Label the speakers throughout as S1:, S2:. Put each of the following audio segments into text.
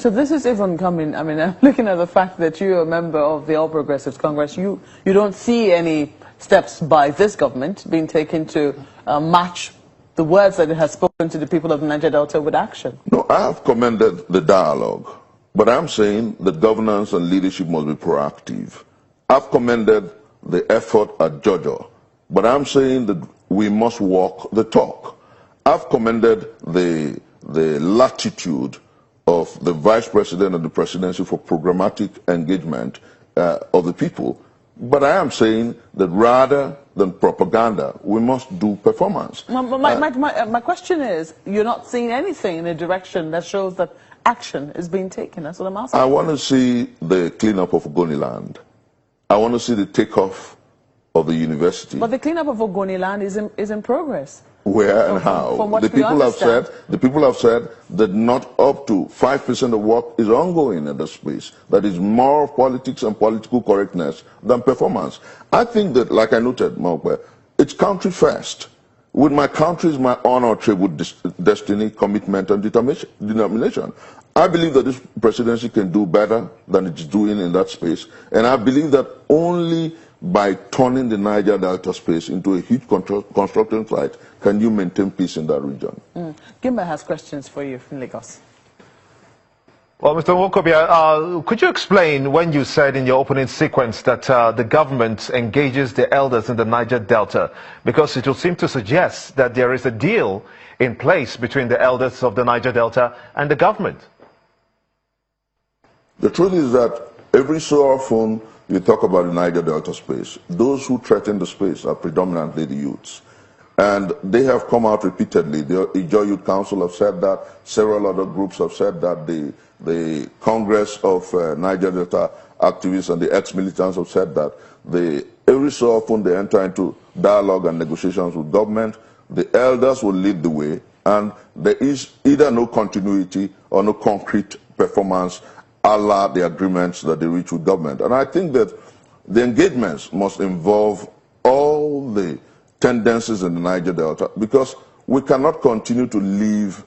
S1: So this is even coming, I mean, I'm looking at the fact that you're a member of the All Progressives Congress. You don't see any steps by this government being taken to match the words that it has spoken to the people of the Niger Delta with action.
S2: No, I have commended the dialogue, but I'm saying that governance and leadership must be proactive. I've commended the effort at Georgia, but I'm saying that we must walk the talk. I've commended the latitude of the vice president and the presidency for programmatic engagement of the people. But I am saying that rather than propaganda, we must do performance.
S1: My question is, you're not seeing anything in a direction that shows that action is being taken. That's what I'm asking.
S2: I want to see the cleanup of Ogoniland. I want to see the takeoff of the university.
S1: But the cleanup of Ogoniland is in progress.
S2: Where and how? The people have said that not up to 5% of work is ongoing in the space. That is more of politics and political correctness than performance. I think that, like I noted, Mokwe, it's country first. With my country is my honor, tribute, destiny, commitment, and determination. I believe that this presidency can do better than it's doing in that space. And I believe that only by turning the Niger Delta space into a huge construction site can you maintain peace in that region.
S1: Gimba has questions for you from Lagos.
S3: Well, Mr. Nwokobia, could you explain when you said in your opening sequence that the government engages the elders in the Niger Delta? Because it will seem to suggest that there is a deal in place between the elders of the Niger Delta and the government.
S2: The truth is that every so often you talk about the Niger Delta space. Those who threaten the space are predominantly the youths. And they have come out repeatedly. The Ijaw Youth Council have said that. Several other groups have said that. The Congress of Niger Delta activists and the ex-militants have said that. Every so often they enter into dialogue and negotiations with government. The elders will lead the way. And there is either no continuity or no concrete performance a la the agreements that they reach with government. And I think that the engagements must involve all the tendencies in the Niger Delta, because we cannot continue to live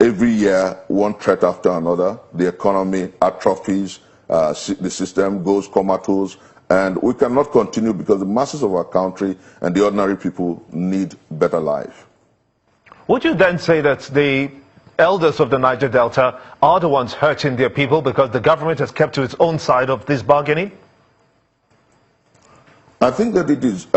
S2: every year one threat after another. The economy atrophies, the system goes comatose, and we cannot continue because the masses of our country and the ordinary people need better life.
S3: Would you then say that the elders of the Niger Delta are the ones hurting their people because the government has kept to its own side of this bargaining?
S2: I think that it is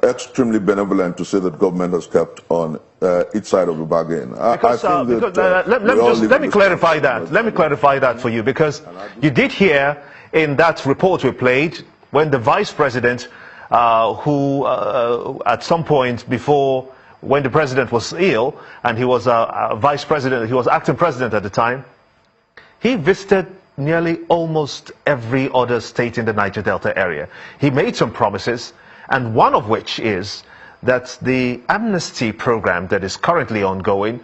S2: extremely benevolent to say that government has kept on its side of the bargain.
S3: Let me clarify that. Let me clarify that for you, because you did hear in that report we played when the vice president, who at some point before, when the president was ill and he was vice president, he was acting president at the time, he visited nearly almost every other state in the Niger Delta area. He made some promises, and one of which is that the amnesty program that is currently ongoing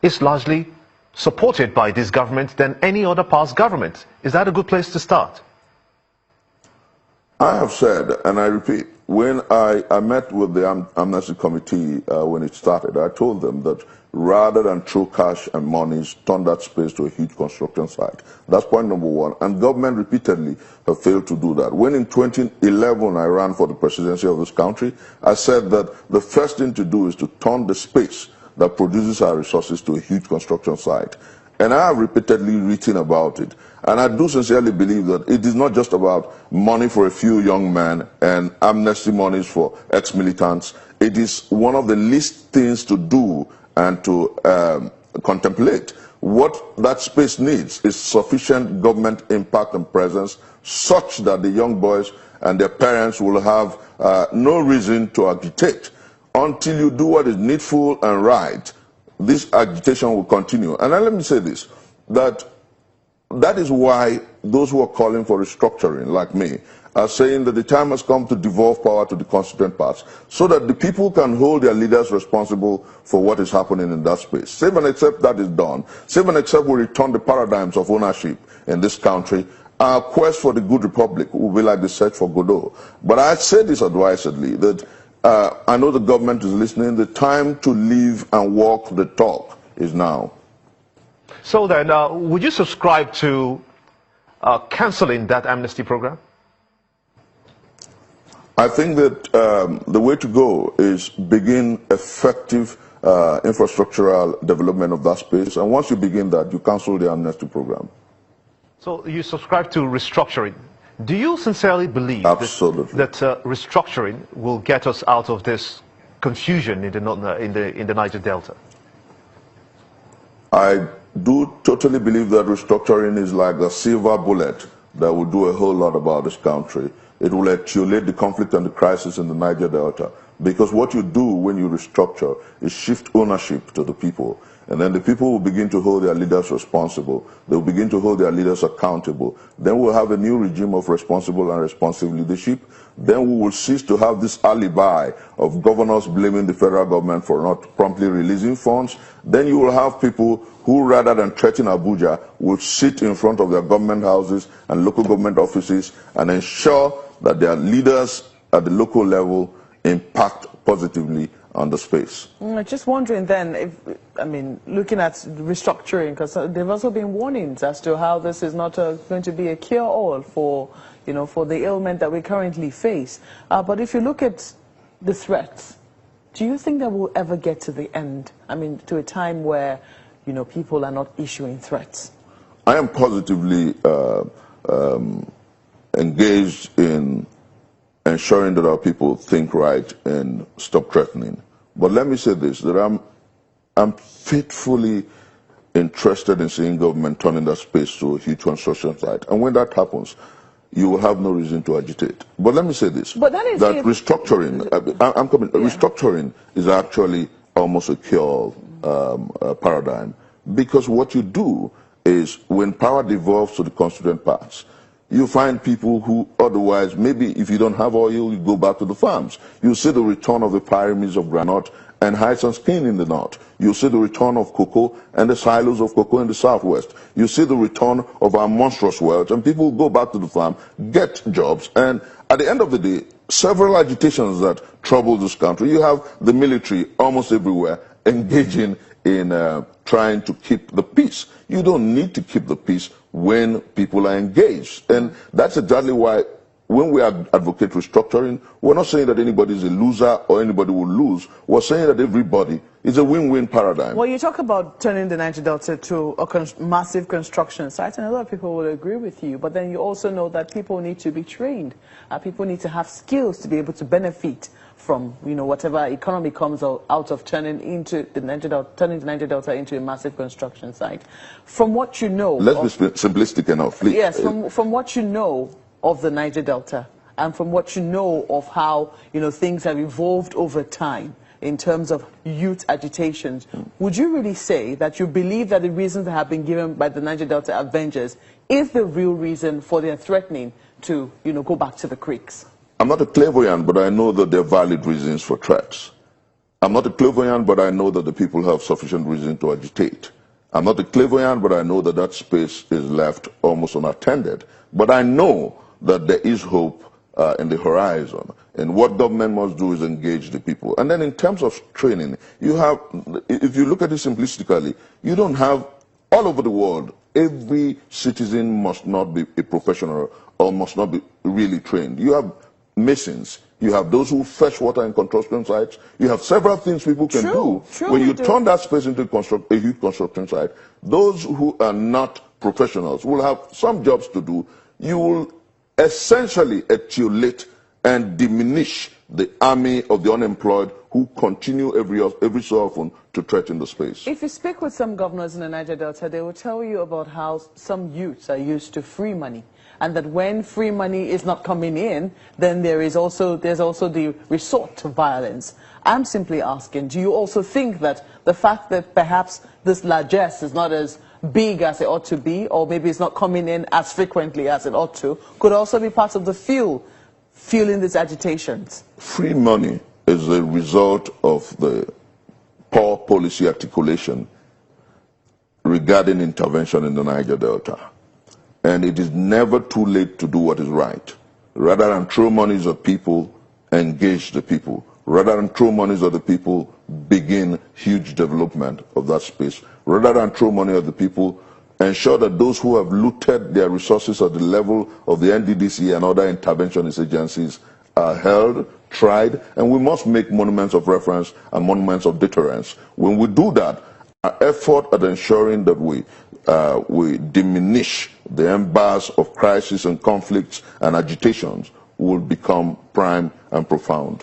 S3: is largely supported by this government than any other past government. Is that a good place to start?
S2: I have said, and I repeat, when I met with the Amnesty Committee when it started, I told them that rather than throw cash and monies, turn that space to a huge construction site. That's point number one. And government repeatedly have failed to do that. When in 2011 I ran for the presidency of this country, I said that the first thing to do is to turn the space that produces our resources to a huge construction site. And I have repeatedly written about it. And I do sincerely believe that it is not just about money for a few young men and amnesty monies for ex-militants. It is one of the least things to do and to contemplate. What that space needs is sufficient government impact and presence such that the young boys and their parents will have no reason to agitate. Until you do what is needful and right, this agitation will continue. And then let me say this, that is why those who are calling for restructuring, like me, are saying that the time has come to devolve power to the constituent parts so that the people can hold their leaders responsible for what is happening in that space. Save and except that is done, save and except we return the paradigms of ownership in this country, our quest for the good republic will be like the search for Godot. But I say this advisedly, that I know the government is listening. The time to live and walk the talk is now.
S3: So then, would you subscribe to cancelling that amnesty program?
S2: I think that the way to go is begin effective infrastructural development of that space. And once you begin that, you cancel the amnesty program.
S3: So you subscribe to restructuring. Do you sincerely believe
S2: Absolutely.
S3: that restructuring will get us out of this confusion in the Niger Delta?
S2: I do totally believe that restructuring is like a silver bullet that will do a whole lot about this country. It will attenuate the conflict and the crisis in the Niger Delta. Because what you do when you restructure is shift ownership to the people. And then the people will begin to hold their leaders responsible. They will begin to hold their leaders accountable. Then we'll have a new regime of responsible and responsive leadership. Then we will cease to have this alibi of governors blaming the federal government for not promptly releasing funds. Then you will have people who, rather than threaten Abuja, will sit in front of their government houses and local government offices and ensure that their leaders at the local level impact positively on the space.
S1: Just wondering then, looking at restructuring, because there have also been warnings as to how this is not going to be a cure-all for, for the ailment that we currently face. But if you look at the threats, do you think that we'll ever get to the end? To a time where, people are not issuing threats?
S2: I am positively engaged in ensuring that our people think right and stop threatening. But let me say this, that I'm faithfully interested in seeing government turning that space to a huge construction site. And when that happens, you will have no reason to agitate. But let me say this, that restructuring, restructuring is actually almost a cure paradigm. Because what you do is when power devolves to the constituent parts, you find people who otherwise, maybe if you don't have oil, you go back to the farms. You see the return of the pyramids of granite and heights and skin in the north. You see the return of cocoa and the silos of cocoa in the southwest. You see the return of our monstrous wealth, and people go back to the farm, get jobs, and at the end of the day, several agitations that trouble this country. You have the military almost everywhere engaging in trying to keep the peace. You don't need to keep the peace when people are engaged. And that's exactly why when we advocate restructuring, we're not saying that anybody is a loser or anybody will lose. We're saying that everybody is a win-win paradigm.
S1: Well, you talk about turning the Niger Delta to a massive construction site, and a lot of people will agree with you. But then you also know that people need to be trained. People need to have skills to be able to benefit from, whatever economy comes out of turning the Niger Delta into a massive construction site. From what you know...
S2: Let's be simplistic enough, please.
S1: Yes, from what you know of the Niger Delta, and from what you know of how, things have evolved over time in terms of youth agitations, would you really say that you believe that the reasons that have been given by the Niger Delta Avengers is the real reason for their threatening to, go back to the creeks?
S2: I'm not a clairvoyant, but I know that there are valid reasons for threats. I'm not a clairvoyant, but I know that the people have sufficient reason to agitate. I'm not a clairvoyant, but I know that that space is left almost unattended. But I know that there is hope in the horizon. And what government must do is engage the people. And then in terms of training, you have, if you look at it simplistically, you don't have, all over the world, every citizen must not be a professional or must not be really trained. You have masons, you have those who fetch water in construction sites, you have several things people can do. When you turn that space into a huge construction site, those who are not professionals will have some jobs to do. You will essentially attenuate and diminish the army of the unemployed who continue every so often to threaten the space.
S1: If you speak with some governors in the Niger Delta, they will tell you about how some youths are used to free money, and that when free money is not coming in, then there's also the resort to violence. I'm simply asking, do you also think that the fact that perhaps this largesse is not as big as it ought to be, or maybe it's not coming in as frequently as it ought to, could also be part of the fueling these agitations?
S2: Free money is a result of the poor policy articulation regarding intervention in the Niger Delta. And it is never too late to do what is right. Rather than throw monies at people, engage the people. rather than throw monies at the people, begin huge development of that space. Rather than throw money at the people, ensure that those who have looted their resources at the level of the NDDC and other interventionist agencies are held, tried, and we must make monuments of reference and monuments of deterrence. When we do that, our effort at ensuring that we diminish the embers of crisis and conflicts and agitations will become prime and profound.